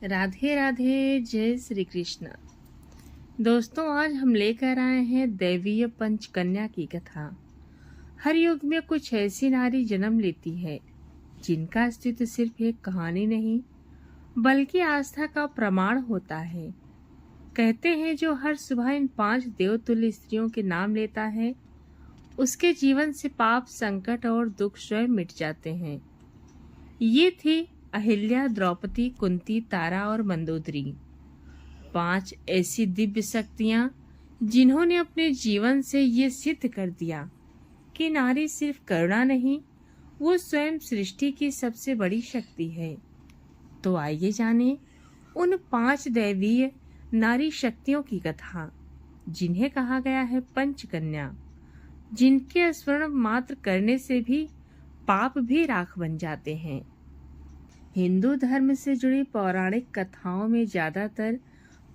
राधे राधे, जय श्री कृष्ण। दोस्तों, आज हम लेकर आए हैं दैवीय पंचकन्या की कथा। हर युग में कुछ ऐसी नारी जन्म लेती है जिनका अस्तित्व सिर्फ एक कहानी नहीं बल्कि आस्था का प्रमाण होता है। कहते हैं जो हर सुबह इन 5 देवतुल्य स्त्रियों के नाम लेता है उसके जीवन से पाप, संकट और दुख स्वयं मिट जाते हैं। ये थी अहिल्या, द्रौपदी, कुंती, तारा और मंदोदरी। 5 ऐसी दिव्य शक्तियां जिन्होंने अपने जीवन से ये सिद्ध कर दिया कि नारी सिर्फ करुणा नहीं, वो स्वयं सृष्टि की सबसे बड़ी शक्ति है। तो आइए जाने उन 5 दैवीय नारी शक्तियों की कथा जिन्हें कहा गया है पंचकन्या, जिनके स्मरण मात्र करने से भी पाप भी राख बन जाते हैं। हिंदू धर्म से जुड़ी पौराणिक कथाओं में ज्यादातर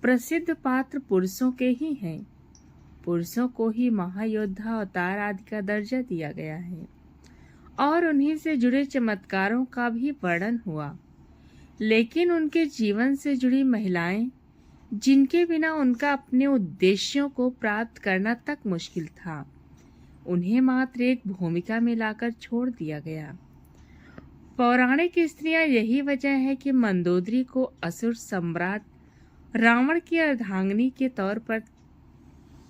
प्रसिद्ध पात्र पुरुषों के ही हैं। पुरुषों को ही महायोद्धा, अवतार आदि का दर्जा दिया गया है और उन्हीं से जुड़े चमत्कारों का भी वर्णन हुआ। लेकिन उनके जीवन से जुड़ी महिलाएं, जिनके बिना उनका अपने उद्देश्यों को प्राप्त करना तक मुश्किल था, उन्हें मात्र एक भूमिका में लाकर छोड़ दिया गया। पौराणिक स्त्रियां यही वजह है कि मंदोदरी को असुर सम्राट रावण की अर्धांगिनी के तौर पर,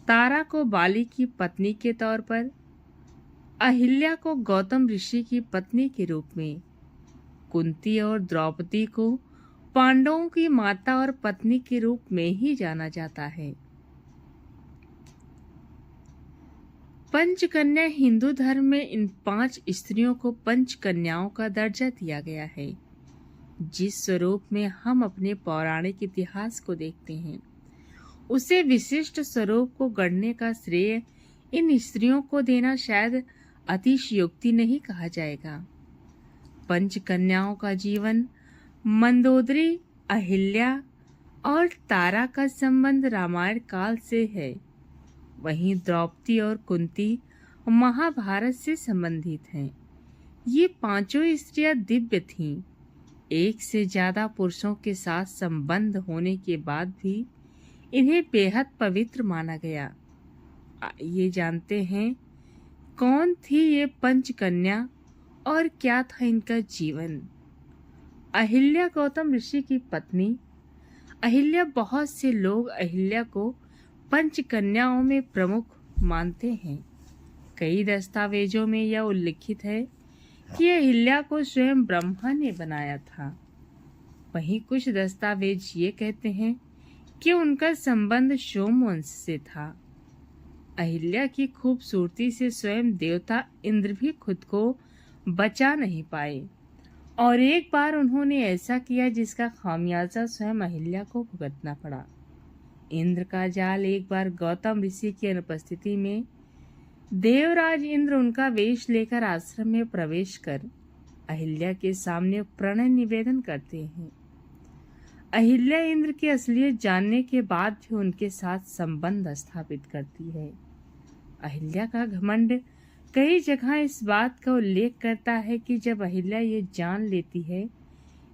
तारा को बाली की पत्नी के तौर पर, अहिल्या को गौतम ऋषि की पत्नी के रूप में, कुंती और द्रौपदी को पांडवों की माता और पत्नी के रूप में ही जाना जाता है। पंचकन्या हिंदू धर्म में इन 5 स्त्रियों को पंचकन्याओं का दर्जा दिया गया है। जिस स्वरूप में हम अपने पौराणिक इतिहास को देखते हैं, उसे विशिष्ट स्वरूप को गढ़ने का श्रेय इन स्त्रियों को देना शायद अतिशयोक्ति नहीं कहा जाएगा। पंचकन्याओं का जीवन, मंदोदरी, अहिल्या और तारा का संबंध रामायण काल से है। वहीं द्रौपदी और कुंती महाभारत से संबंधित हैं। ये 5 स्त्रियां दिव्य थीं। एक से ज्यादा पुरुषों के साथ संबंध होने के बाद भी इन्हें बेहद पवित्र माना गया। ये जानते हैं कौन थी ये पंचकन्या और क्या था इनका जीवन। अहिल्या गौतम ऋषि की पत्नी। अहिल्या, बहुत से लोग अहिल्या को पंचकन्याओं में प्रमुख मानते हैं। कई दस्तावेजों में यह उल्लिखित है कि अहिल्या को स्वयं ब्रह्मा ने बनाया था। वहीं कुछ दस्तावेज ये कहते हैं कि उनका संबंध सोमवंश से था। अहिल्या की खूबसूरती से स्वयं देवता इंद्र भी खुद को बचा नहीं पाए और एक बार उन्होंने ऐसा किया जिसका खामियाजा स्वयं अहिल्या को भुगतना पड़ा। इंद्र का जाल एक बार गौतम ऋषि की अनुपस्थिति में देवराज इंद्र उनका वेश लेकर आश्रम में प्रवेश कर अहिल्या के सामने प्रणय निवेदन करते हैं। अहिल्या इंद्र की असलियत जानने के बाद भी उनके साथ संबंध स्थापित करती है। अहिल्या का घमंड कई जगह इस बात का उल्लेख करता है कि जब अहिल्या ये जान लेती है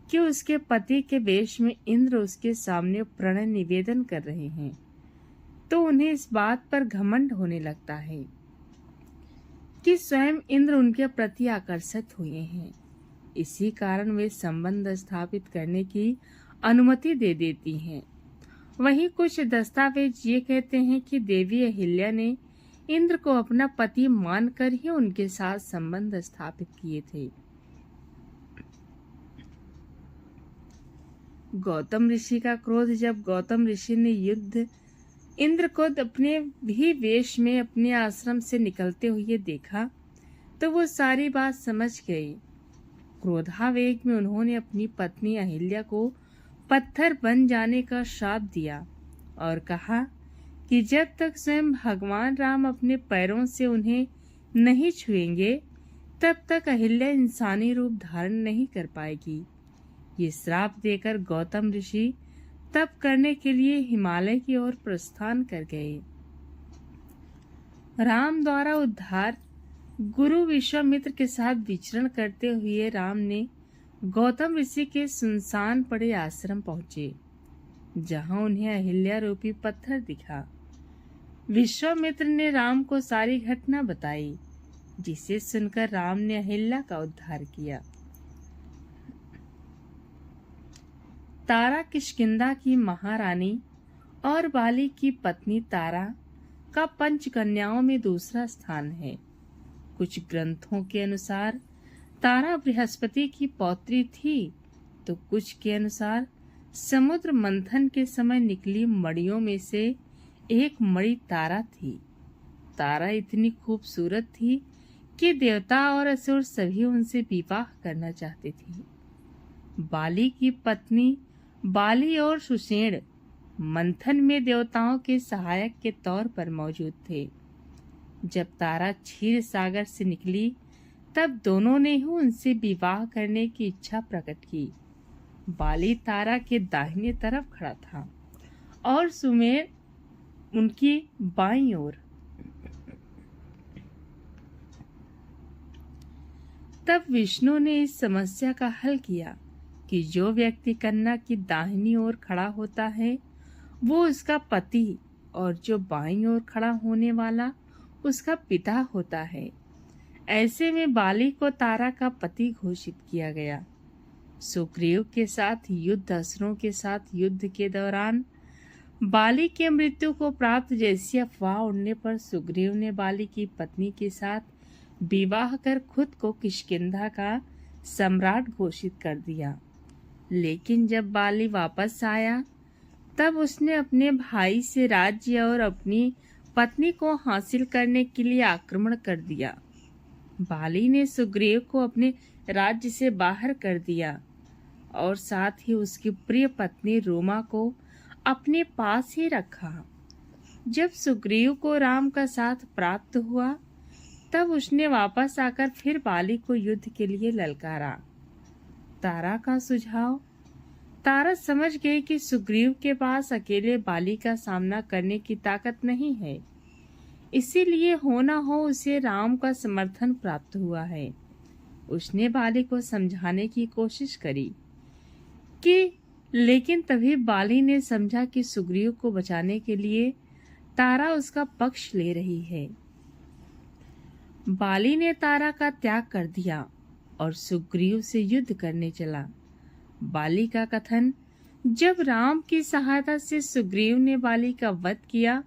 कि उसके पति के वेश में इंद्र उसके सामने प्रणय निवेदन कर रहे हैं, तो उन्हें इस बात पर घमंड होने लगता है कि स्वयं इंद्र उनके प्रति आकर्षित हुए हैं। इसी कारण वे संबंध स्थापित करने की अनुमति दे देती हैं। वहीं कुछ दस्तावेज ये कहते हैं कि देवी अहिल्या ने इंद्र को अपना पति मानकर ही उनके साथ संबंध स्थापित किए थे। गौतम ऋषि का क्रोध, जब गौतम ऋषि ने युद्ध इंद्र को अपने भी वेश में अपने आश्रम से निकलते हुए देखा, तो वो सारी बात समझ गए। क्रोधावेग में उन्होंने अपनी पत्नी अहिल्या को पत्थर बन जाने का श्राप दिया और कहा कि जब तक स्वयं भगवान राम अपने पैरों से उन्हें नहीं छुएंगे, तब तक अहिल्या इंसानी रूप धारण नहीं कर पाएगी। ये श्राप देकर गौतम ऋषि तप करने के लिए हिमालय की ओर प्रस्थान कर गए। राम द्वारा उद्धार गुरु विश्वामित्र के साथ विचरण करते हुए राम ने गौतम ऋषि के सुनसान पड़े आश्रम पहुंचे, जहां उन्हें अहिल्या रूपी पत्थर दिखा। विश्वामित्र ने राम को सारी घटना बताई, जिसे सुनकर राम ने अहिल्या का उद्धार किया। तारा किष्किंधा की महारानी और बाली की पत्नी तारा का पंचकन्याओं में दूसरा स्थान है। कुछ ग्रंथों के अनुसार तारा बृहस्पति की पौत्री थी, तो कुछ के अनुसार समुद्र मंथन के समय निकली मणियों में से एक मणि तारा थी। तारा इतनी खूबसूरत थी कि देवता और असुर सभी उनसे विवाह करना चाहते थे। बाली की पत्नी बाली और सुषेण मंथन में देवताओं के सहायक के तौर पर मौजूद थे। जब तारा क्षीर सागर से निकली, तब दोनों ने ही उनसे विवाह करने की इच्छा प्रकट की। बाली तारा के दाहिने तरफ खड़ा था और सुमेर उनकी बाईं ओर। तब विष्णु ने इस समस्या का हल किया कि जो व्यक्ति कन्या की दाहिनी ओर खड़ा होता है वो उसका पति, और जो बाईं ओर खड़ा होने वाला उसका पिता होता है। ऐसे में बाली को तारा का पति घोषित किया गया। सुग्रीव के साथ युद्ध असुरों के साथ युद्ध के दौरान बाली के मृत्यु को प्राप्त जैसी अफवाह उड़ने पर सुग्रीव ने बाली की पत्नी के साथ विवाह कर खुद को किष्किंधा का सम्राट घोषित कर दिया। लेकिन जब बाली वापस आया, तब उसने अपने भाई से राज्य और अपनी पत्नी को हासिल करने के लिए आक्रमण कर दिया। बाली ने सुग्रीव को अपने राज्य से बाहर कर दिया और साथ ही उसकी प्रिय पत्नी रोमा को अपने पास ही रखा। जब सुग्रीव को राम का साथ प्राप्त हुआ, तब उसने वापस आकर फिर बाली को युद्ध के लिए ललकारा। तारा का सुझाव। तारा समझ गई कि सुग्रीव के पास अकेले बाली का सामना करने की ताकत नहीं है, इसीलिए हो न हो उसे राम का समर्थन प्राप्त हुआ है। उसने बाली को समझाने की कोशिश करी लेकिन तभी बाली ने समझा कि सुग्रीव को बचाने के लिए तारा उसका पक्ष ले रही है। बाली ने तारा का त्याग कर दिया और सुग्रीव से युद्ध करने चला। बाली का कथन, जब राम की सहायता से सुग्रीव ने बाली का वध किया,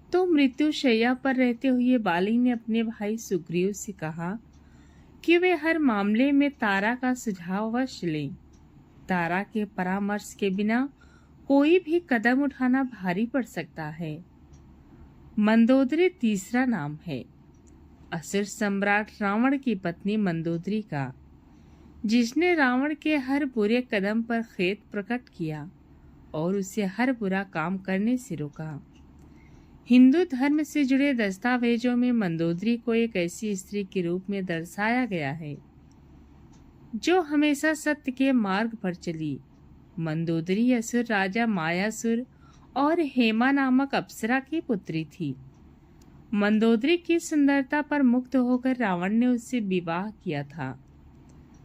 तो मृत्युशैया पर रहते हुए बाली ने अपने भाई सुग्रीव से कहा कि वे हर मामले में तारा का सुझाव अवश्य लें। तारा के परामर्श के बिना कोई भी कदम उठाना भारी पड़ सकता है। मंदोदरी तीसरा नाम है असुर सम्राट रावण की पत्नी मंदोदरी का, जिसने रावण के हर बुरे कदम पर खेद प्रकट किया और उसे हर बुरा काम करने से रोका। हिंदू धर्म से जुड़े दस्तावेजों में मंदोदरी को एक ऐसी स्त्री के रूप में दर्शाया गया है जो हमेशा सत्य के मार्ग पर चली। मंदोदरी असुर राजा मायासुर और हेमा नामक अप्सरा की पुत्री थी। मंदोदरी की सुंदरता पर मुग्ध होकर रावण ने उससे विवाह किया था।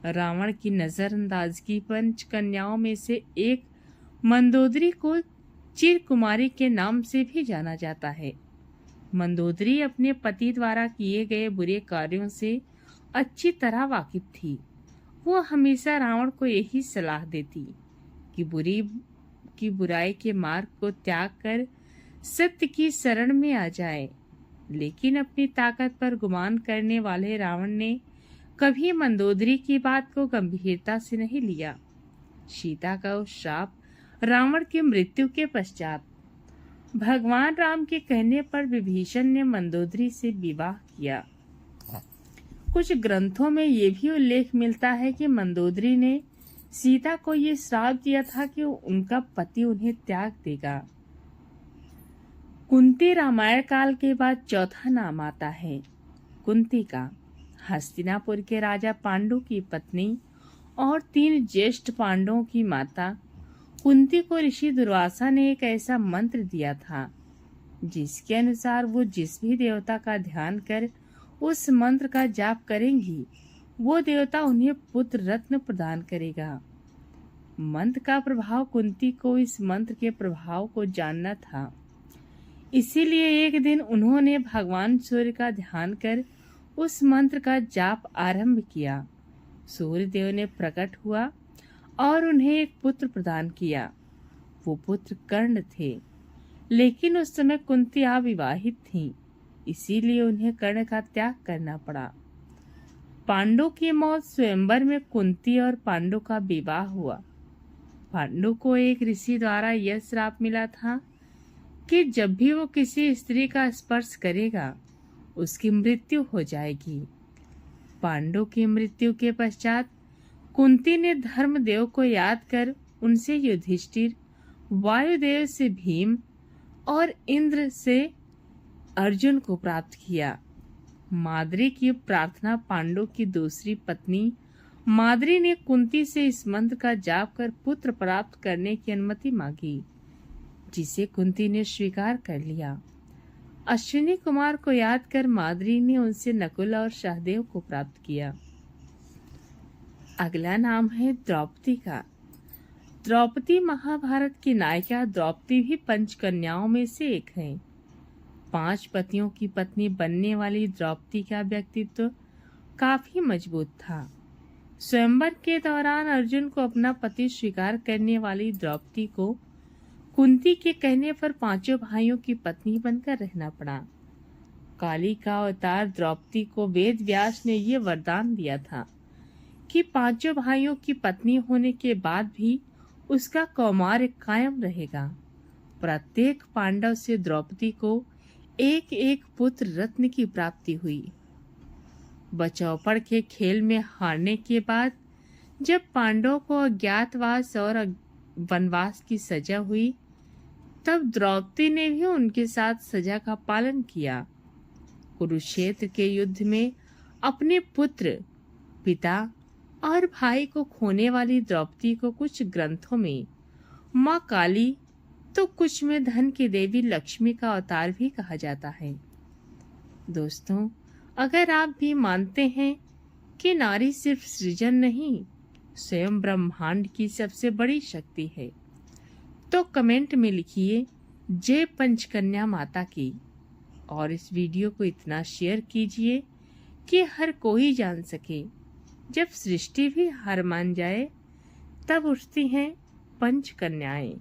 रावण की नजरअंदाजगी पंच कन्याओं में से एक मंदोदरी को चिरकुमारी के नाम से भी जाना जाता है। मंदोदरी अपने पति द्वारा किए गए बुरे कार्यों से अच्छी तरह वाकिफ थी। वो हमेशा रावण को यही सलाह देती कि बुराई के मार्ग को त्याग कर सत्य की शरण में आ जाए। लेकिन अपनी ताकत पर गुमान करने वाले रावण ने कभी मंदोदरी की बात को गंभीरता से नहीं लिया। सीता का उस श्राप रावण की मृत्यु के पश्चात भगवान राम के कहने पर विभीषण ने मंदोदरी से विवाह किया। कुछ ग्रंथों में ये भी उल्लेख मिलता है कि मंदोदरी ने सीता को ये श्राप दिया था कि उनका पति उन्हें त्याग देगा। कुंती रामायण काल के बाद चौथा नाम आता है कुंती का। हस्तिनापुर के राजा पांडु की पत्नी और 3 ज्येष्ठ पांडवों की माता कुंती को ऋषि दुर्वासा ने एक ऐसा मंत्र दिया था जिसके अनुसार वो जिस भी देवता का ध्यान कर उस मंत्र का जाप करेंगी, वो देवता उन्हें पुत्र रत्न प्रदान करेगा। मंत्र का प्रभाव कुंती को इस मंत्र के प्रभाव को जानना था। इसीलिए एक दिन उन्होंने भगवान सूर्य का ध्यान कर उस मंत्र का जाप आरंभ किया। सूर्य देव ने प्रकट हुआ और उन्हें एक पुत्र प्रदान किया। वो पुत्र कर्ण थे, लेकिन उस समय कुंती अविवाहित थी, इसीलिए उन्हें कर्ण का त्याग करना पड़ा। पांडु की मौत स्वयंवर में कुंती और पांडु का विवाह हुआ। पांडु को एक ऋषि द्वारा यह श्राप मिला था कि जब भी वो किसी स्त्री का स्पर्श करेगा उसकी मृत्यु हो जाएगी। पांडु की मृत्यु के पश्चात कुंती ने धर्मदेव को याद कर उनसे युधिष्ठिर, वायुदेव से भीम और इंद्र से अर्जुन को प्राप्त किया। माद्री की प्रार्थना पांडु की दूसरी पत्नी माद्री ने कुंती से इस मंत्र का जाप कर पुत्र प्राप्त करने की अनुमति मांगी, जिसे कुंती ने स्वीकार कर लिया। अश्विनी कुमार को याद कर माद्री ने उनसे नकुल और सहदेव को प्राप्त किया। अगला नाम है द्रौपदी का। द्रौपदी महाभारत की नायिका द्रौपदी भी पंचकन्याओं में से एक है। 5 पतियों की पत्नी बनने वाली द्रौपदी का व्यक्तित्व काफी मजबूत था। स्वयंवर के दौरान अर्जुन को अपना पति स्वीकार करने वाली द्रौपदी को कुंती के कहने पर 5 भाइयों की पत्नी बनकर रहना पड़ा। काली का अवतार द्रौपदी को वेद व्यास ने ये वरदान दिया था कि 5 भाइयों की पत्नी होने के बाद भी उसका कौमार्य कायम रहेगा। प्रत्येक पांडव से द्रौपदी को एक एक पुत्र रत्न की प्राप्ति हुई। बचौपड़ के खेल में हारने के बाद जब पांडवों को अज्ञातवास और वनवास की सजा हुई, तब द्रौपदी ने भी उनके साथ सजा का पालन किया। कुरुक्षेत्र के युद्ध में अपने पुत्र, पिता और भाई को खोने वाली द्रौपदी को कुछ ग्रंथों में माँ काली तो कुछ में धन की देवी लक्ष्मी का अवतार भी कहा जाता है। दोस्तों, अगर आप भी मानते हैं कि नारी सिर्फ सृजन नहीं, स्वयं ब्रह्मांड की सबसे बड़ी शक्ति है, तो कमेंट में लिखिए जय पंचकन्या माता की। और इस वीडियो को इतना शेयर कीजिए कि हर कोई जान सके। जब सृष्टि भी हार मान जाए, तब उठती हैं पंचकन्याएं।